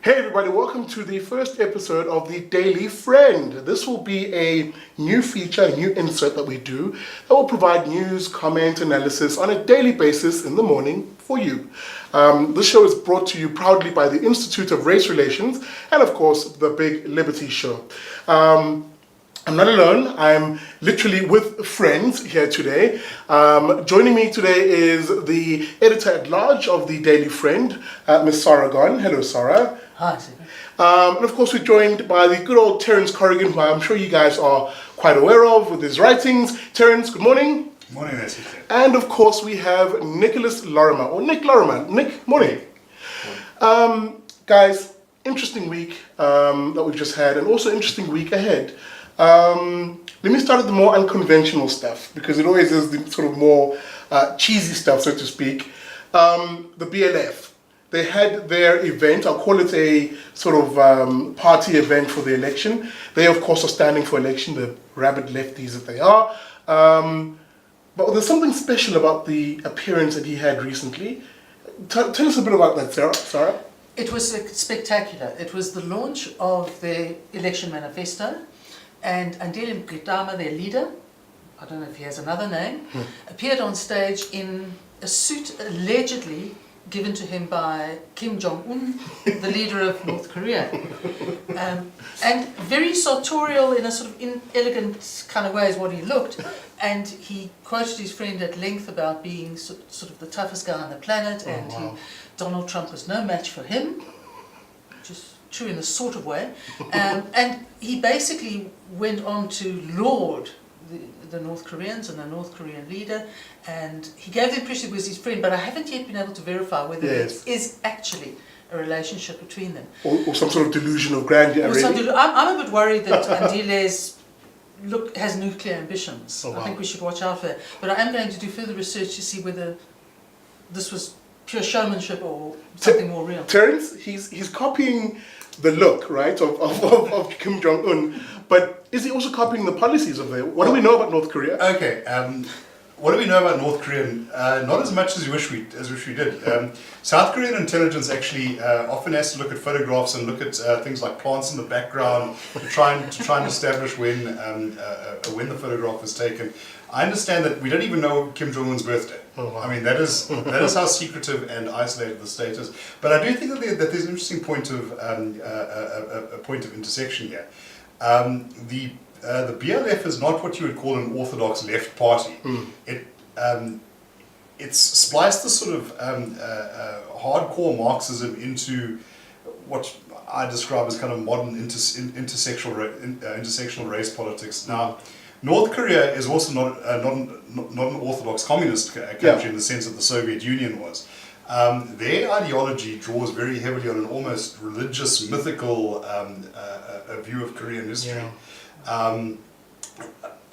Hey everybody, welcome to the first episode of the Daily Friend. This will be a new feature, a new insert that we do that will provide news, comment, analysis on a daily basis in the morning for you. This show is brought to you proudly by the Institute of Race Relations and of course the Big Liberty Show. I'm not alone. I'm literally with friends here today. Joining me today is the editor-at-large of the Daily Friend, Miss Sara Gon. Hello, Sara. Hi, Stephen. And of course, we're joined by the good old Terence Corrigan, who I'm sure you guys are quite aware of with his writings. Terence, good morning. Morning, there, Stephen. And of course, we have Nicholas Lorimer, or Nick Lorimer. Nick, morning. Guys, interesting week that we've just had, and also interesting week ahead. Let me start with the more unconventional stuff, because it always is the sort of more cheesy stuff, so to speak. The BLF, they had their event. I'll call it a sort of party event for the election. They, of course, are standing for election, the rabid lefties that they are. But there's something special about the appearance that he had recently. Tell us a bit about that, Sara. It was spectacular. It was the launch of the election manifesto, and Andile Mgitama, their leader, I don't know if he has another name, appeared on stage in a suit allegedly given to him by Kim Jong-un, the leader of North Korea. And very sartorial in a sort of inelegant kind of way is what he looked. And he quoted his friend at length about being sort of the toughest guy on the planet, and Donald Trump was no match for him, which is true in a sort of way. And he basically went on to laud the North Koreans and the North Korean leader, and he gave the impression it was his friend, but I haven't yet been able to verify whether it is actually a relationship between them. Or some sort of delusion of grandeur, really. I'm a bit worried that Andile's has nuclear ambitions. Oh, wow. I think we should watch out for that. But I am going to do further research to see whether this was pure showmanship or something more real. Terence, he's copying the look, right, of Kim Jong-un, but is he also copying the policies of there? What do we know about North Korea? Okay, what do we know about North Korea? Not as much as we wish we did. South Korean intelligence actually often has to look at photographs and look at things like plants in the background to try and establish when the photograph was taken. I understand that we don't even know Kim Jong-un's birthday. Oh, wow. I mean, that is how secretive and isolated the state is. But I do think that there's an interesting point of a point of intersection here. The BLF is not what you would call an orthodox left party. It's spliced the sort of hardcore Marxism into what I describe as kind of modern intersectional race politics. Now, North Korea is also not an orthodox communist country in the sense that the Soviet Union was. Their ideology draws very heavily on an almost religious, mythical view of Korean history. A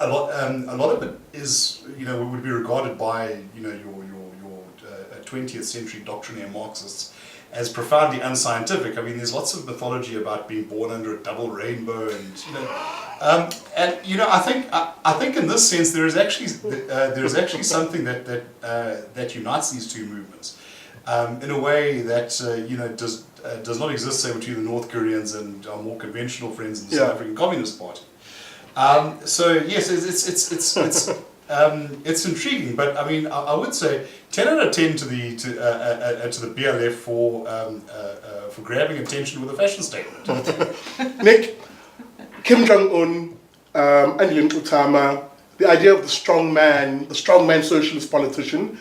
lot of it is, would be regarded by your 20th century doctrinaire Marxists as profoundly unscientific. I mean, there's lots of mythology about being born under a double rainbow, and I think in this sense there is actually something that unites these two movements in a way that does not exist, say, between the North Koreans and our more conventional friends in the South African Communist Party. So yes, it's intriguing, but I mean, I would say 10 out of 10 to the BLF for grabbing attention with a fashion statement. Nick, Kim Jong-un, Andile Mgitama, the idea of the strongman socialist politician,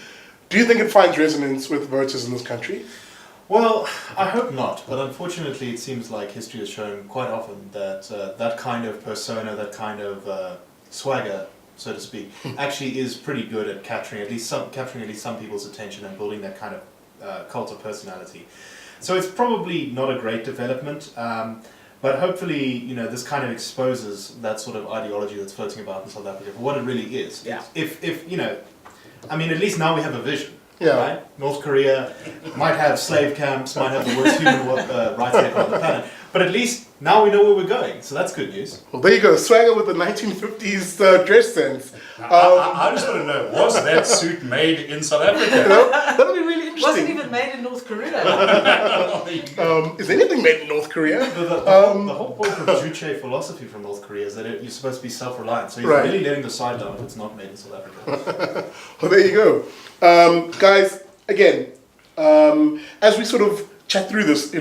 do you think it finds resonance with voters in this country? Well, I hope not, but unfortunately it seems like history has shown quite often that that kind of persona, that kind of swagger, so to speak, actually is pretty good at capturing at least some people's attention and building that kind of cult of personality. So it's probably not a great development, but hopefully, this kind of exposes that sort of ideology that's floating about in South Africa for what it really is. Yeah. If I mean, at least now we have a vision. Yeah. Right? North Korea might have slave camps, might have the worst human rights record on the planet, but at least now we know where we're going, so that's good news. Well, there you go, swagger with the 1950s dress sense. I just want to know, was that suit made in South Africa? That'll be really interesting. interesting. even made in North Korea. Is anything made in North Korea? The whole point of Juche philosophy from North Korea is that you're supposed to be self-reliant. So he's Right. really letting the side down if it's not made in South Africa. Well, there you go. Guys, again, as we sort of chat through this, I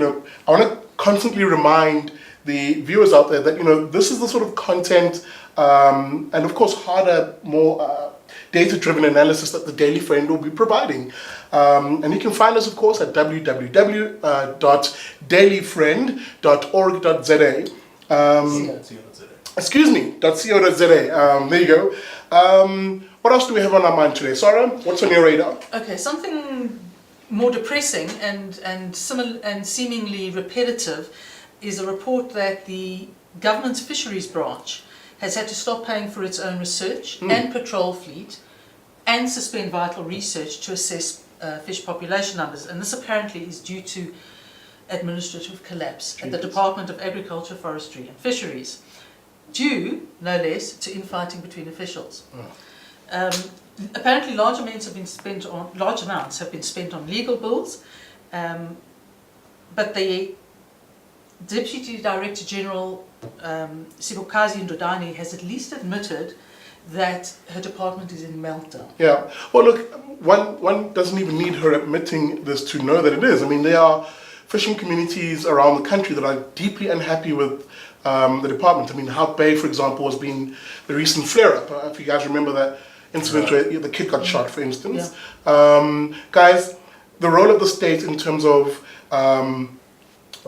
want to constantly remind the viewers out there that, this is the sort of content and, of course, harder, more data-driven analysis that the Daily Friend will be providing. And you can find us, of course, at www.dailyfriend.org.za. Excuse me, .co.za. There you go. What else do we have on our mind today? Sara, what's on your radar? Okay, something more depressing and seemingly repetitive is a report that the government's fisheries branch has had to stop paying for its own research and patrol fleet and suspend vital research to assess fish population numbers. And this apparently is due to administrative collapse at the Department of Agriculture, Forestry and Fisheries, due, no less, to infighting between officials. Apparently large amounts have been spent on legal bills, but the Deputy Director General Sibokazi Ndodani has at least admitted that her department is in meltdown. Yeah. Well, look, one doesn't even need her admitting this to know that it is. I mean, there are fishing communities around the country that are deeply unhappy with the department. I mean, Hout Bay, for example, has been the recent flare-up. If you guys remember that incident where the kid got shot, for instance. Yeah. Guys, the role of the state in terms of, in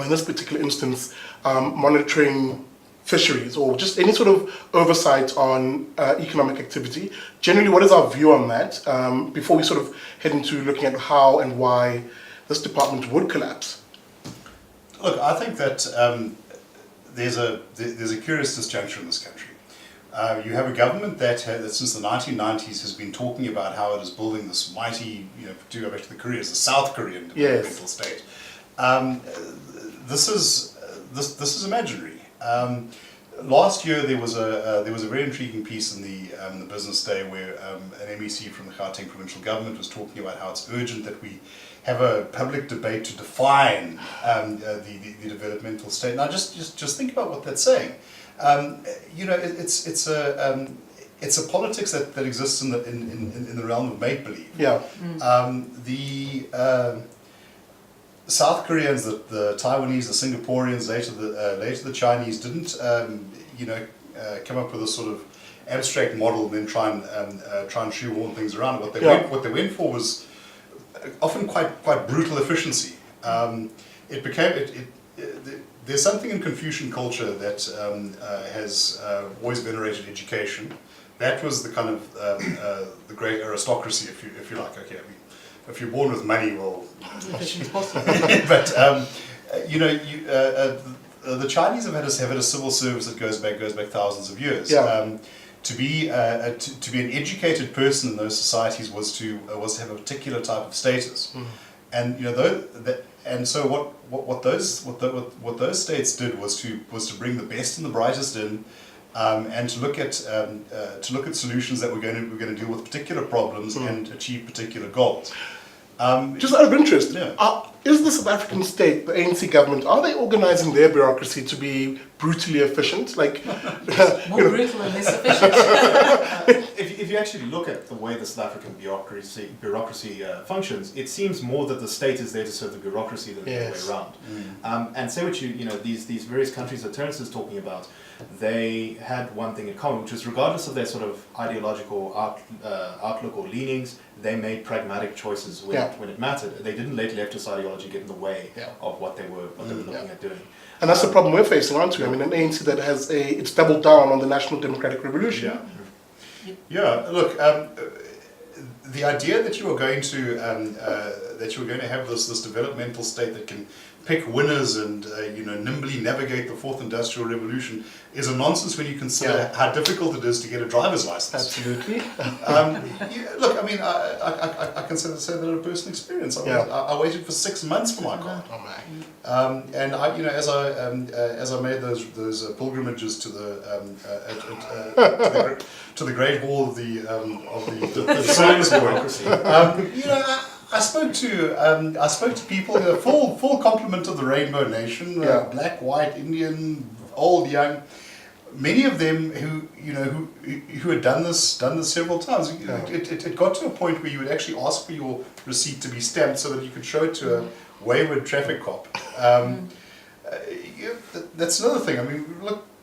this particular instance, monitoring fisheries or just any sort of oversight on economic activity. Generally, what is our view on that before we sort of head into looking at how and why this department would collapse? Look, I think that there's a curious disjuncture in this country. You have a government that since the 1990s has been talking about how it is building this mighty, to go back to the Koreas, the South Korean developmental state. This is imaginary. Last year there was a very intriguing piece in the Business Day where an MEC from the Gauteng provincial government was talking about how it's urgent that we have a public debate to define the developmental state. Now just think about what that's saying. It's a politics that exists in the realm of make believe. Yeah. The South Koreans, the Taiwanese, the Singaporeans, later the Chinese didn't come up with a sort of abstract model and then try and shoehorn things around. What they went for was often quite brutal efficiency. There's something in Confucian culture that has always venerated education. That was the kind of the great aristocracy, if you like. Okay, I mean, if you're born with money, well, Efficient's possible. but the Chinese have had a civil service that goes back thousands of years. Yeah. To be an educated person in those societies was to have a particular type of status, and so what those states did was to bring the best and the brightest in, and to look at solutions that were going to deal with particular problems and achieve particular goals. Just out of interest, Yeah. is the South African state, the ANC government, are they organizing their bureaucracy to be brutally efficient? Like, More brutal and less efficient. If you actually look at the way the South African bureaucracy functions, it seems more that the state is there to serve the bureaucracy than the other way around. And say what these various countries that Terence is talking about, they had one thing in common, which was regardless of their sort of ideological outlook or leanings, they made pragmatic choices when it mattered. They didn't let leftist ideology get in the way of what they were looking at doing. and that's the problem we're facing, aren't we? I mean, an ANC that it's doubled down on the National Democratic Revolution. Yeah. Look, the idea that you are going to have this developmental state that can pick winners and nimbly navigate the fourth industrial revolution is a nonsense when you consider how difficult it is to get a driver's license. Absolutely. Look, I mean, I can say that in a personal experience. I waited for 6 months for my card. Oh my. And as I made those pilgrimages to the Great Hall of the science bureaucracy, I spoke to people, full complement of the Rainbow Nation, black, white, Indian, old, young. Many of them who had done this several times. It got to a point where you would actually ask for your receipt to be stamped so that you could show it to a wayward traffic cop. That's another thing. I mean,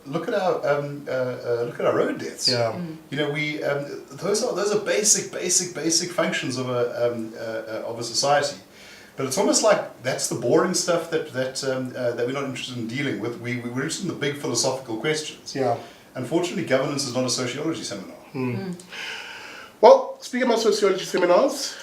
look at our road deaths. Yeah. Those are basic functions of a society. But it's almost like that's the boring stuff that we're not interested in dealing with. We're interested in the big philosophical questions. Yeah. Unfortunately, governance is not a sociology seminar. Well, speaking about sociology seminars,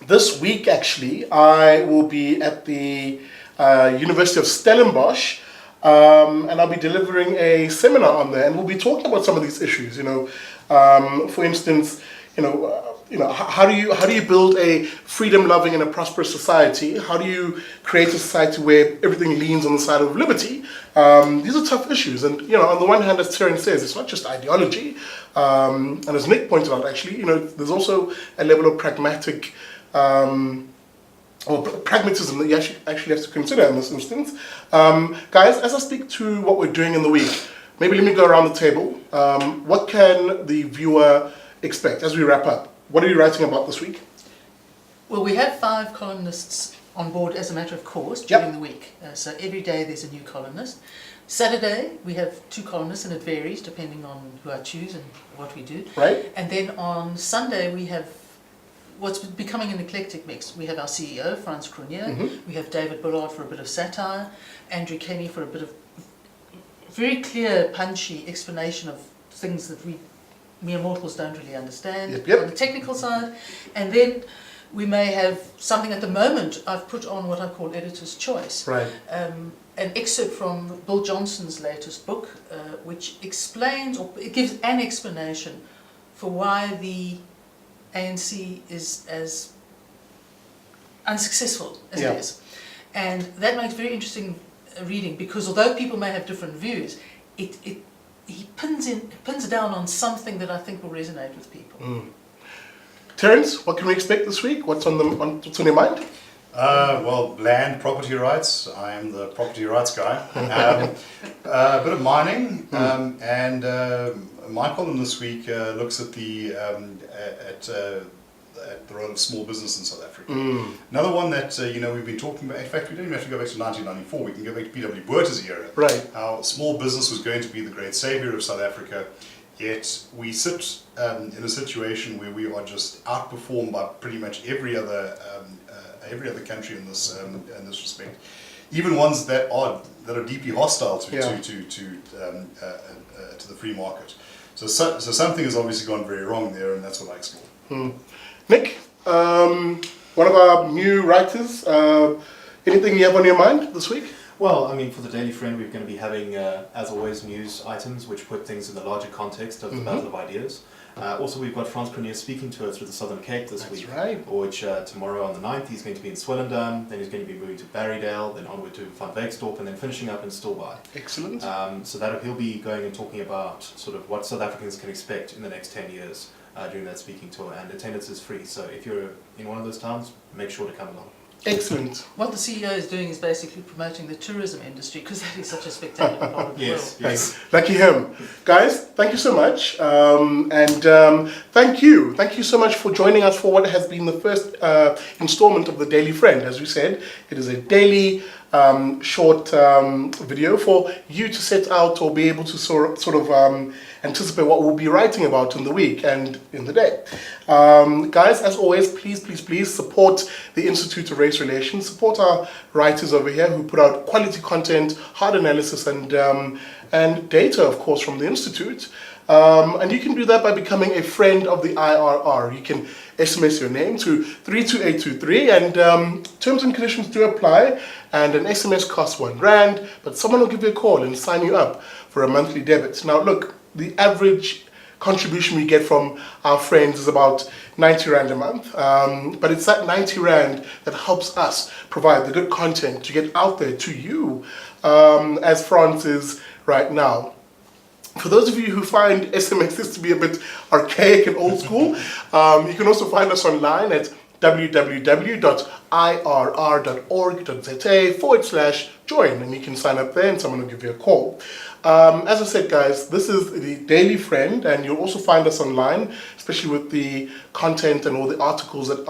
this week actually I will be at the University of Stellenbosch, and I'll be delivering a seminar on there, and we'll be talking about some of these issues. For instance, how do you build a freedom-loving and a prosperous society? How do you create a society where everything leans on the side of liberty? These are tough issues, and on the one hand, as Terence says, it's not just ideology, and as Nick pointed out, actually, there's also a level of pragmatic. Or pragmatism that you actually have to consider in this instance. Guys, as I speak to what we're doing in the week, maybe let me go around the table. What can the viewer expect as we wrap up? What are you writing about this week? Well, we have 5 columnists on board as a matter of course during the week. So every day there's a new columnist. Saturday we have 2 columnists, and it varies depending on who I choose and what we do. Right. And then on Sunday we have what's becoming an eclectic mix. We have our CEO, Frans Cronje, we have David Bullard for a bit of satire, Andrew Kenny for a bit of very clear, punchy explanation of things that we mere mortals don't really understand on the technical side. And then we may have something at the moment, I've put on what I call Editor's Choice. Right. An excerpt from Bill Johnson's latest book, which explains, or it gives an explanation for why the ANC is as unsuccessful as it is. And that makes very interesting reading, because although people may have different views, he pins it down on something that I think will resonate with people. Terence, what can we expect this week? What's on your mind? Well, land, property rights. I am the property rights guy. A bit of mining, and my column this week looks at the role of small business in South Africa. Another one that we've been talking about. In fact, we don't even have to go back to 1994. We can go back to P.W. Botha's era. Right. How small business was going to be the great savior of South Africa. Yet we sit in a situation where we are just outperformed by pretty much every other country in this respect, even ones that are deeply hostile to the free market. So something has obviously gone very wrong there, and that's what I explore. Nick, one of our new writers. Anything you have on your mind this week? Well, I mean, for the Daily Friend, we're going to be having, as always, news items which put things in the larger context of the battle of ideas. Also, we've got Frans Cronje speaking to us through the Southern Cape this week. Right. Which tomorrow on the 9th, he's going to be in Swellendam, then he's going to be moving to Barrydale, then onward to Van Wyksdorp, and then finishing up in Stilbaai. Excellent. So that he'll be going and talking about sort of what South Africans can expect in the next 10 years during that speaking tour, and attendance is free. So if you're in one of those towns, make sure to come along. Excellent. What the CEO is doing is basically promoting the tourism industry, because that is such a spectacular part of the world. Yes. Lucky him. Guys, thank you so much. Thank you so much for joining us for what has been the first installment of the Daily Friend. As we said, it is a daily short video for you to set out or be able to sort of anticipate what we'll be writing about in the week and in the day. Guys, as always, please support the Institute of Race Relations, support our writers over here who put out quality content, hard analysis, and data, of course, from the Institute. And you can do that by becoming a friend of the IRR. You can SMS your name to 32823, and terms and conditions do apply, and an SMS costs R1, but someone will give you a call and sign you up for a monthly debit. Now look, the average contribution we get from our friends is about 90 Rand a month, but it's that 90 Rand that helps us provide the good content to get out there to you, as France is right now. For those of you who find SMSs to be a bit archaic and old school, you can also find us online at www.irr.org.za/join, and you can sign up there and someone will give you a call. As I said, guys, this is the Daily Friend, and you'll also find us online, especially with the content and all the articles that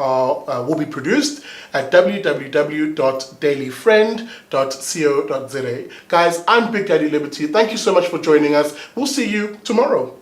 will be produced at www.dailyfriend.co.za. Guys, I'm Big Daddy Liberty. Thank you so much for joining us. We'll see you tomorrow.